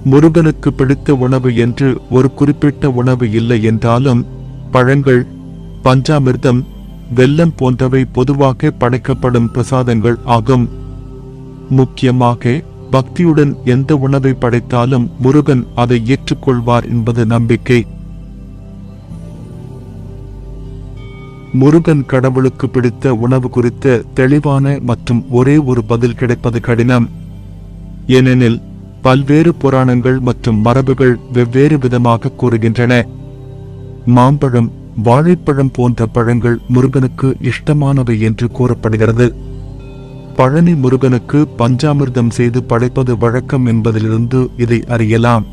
முருகனுக்கு பிடித்த உணவு என்று ஒரு குறிப்பிட்ட உணவு இல்லை என்றாலும் பழங்கள், பஞ்சாமிர்தம், வெல்லம் போன்றவை பொதுவாக படைக்கப்படும் பிரசாதங்கள் ஆகும். முக்கியமாக பக்தியுடன் எந்த உணவை படைத்தாலும் முருகன் அதை ஏற்றுக்கொள்வார் என்பது நம்பிக்கை. முருகன் கடவுளுக்கு பிடித்த உணவு குறித்த தெளிவான மற்றும் ஒரே ஒரு பதில் கிடைப்பது கடினம். ஏனெனில் பல்வேறு புராணங்கள் மற்றும் மரபுகள் வெவ்வேறு விதமாக கூறுகின்றன. மாம்பழம், வாழைப்பழம் போன்ற பழங்கள் முருகனுக்கு இஷ்டமானவை என்று கூறப்படுகிறது. பழனி முருகனுக்கு பஞ்சாமிர்தம் செய்து படைப்பது வழக்கம் என்பதிலிருந்து இதை அறியலாம்.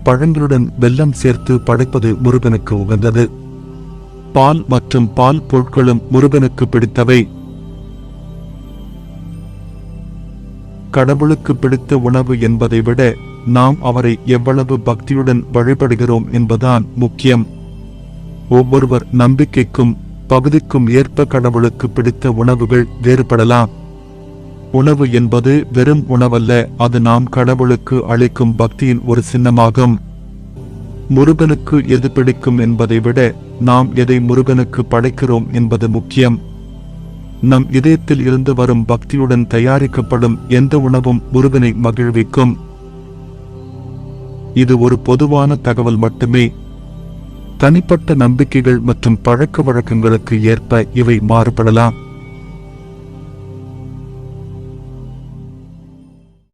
பழங்களுடன் வெல்லம் சேர்த்து படைப்பது முருகனுக்கு உகந்தது. பால் மற்றும் பால் பொருட்களும் முருகனுக்கு பிடித்தவை. கடவுளுக்கு பிடித்த உணவு என்பதை விட நாம் அவரை எவ்வளவு பக்தியுடன் வழிபடுகிறோம் என்பதுதான் முக்கியம். ஒவ்வொருவர் நம்பிக்கைக்கும் பகுதிக்கும் ஏற்ப கடவுளுக்கு பிடித்த உணவுகள் வேறுபடலாம். உணவு என்பது வெறும் உணவல்ல, அது நாம் கடவுளுக்கு அளிக்கும் பக்தியின் ஒரு சின்னமாகும். முருகனுக்கு எது பிடிக்கும் என்பதை விட நாம் எதை முருகனுக்கு படைக்கிறோம் என்பது முக்கியம். நம் இதயத்தில் இருந்து வரும் பக்தியுடன் தயாரிக்கப்படும் எந்த உணவும் முருகனை மகிழ்விக்கும். இது ஒரு பொதுவான தகவல் மட்டுமே. தனிப்பட்ட நம்பிக்கைகள் மற்றும் பழக்க வழக்கங்களுக்கு ஏற்ப இவை மாறுபடலாம்.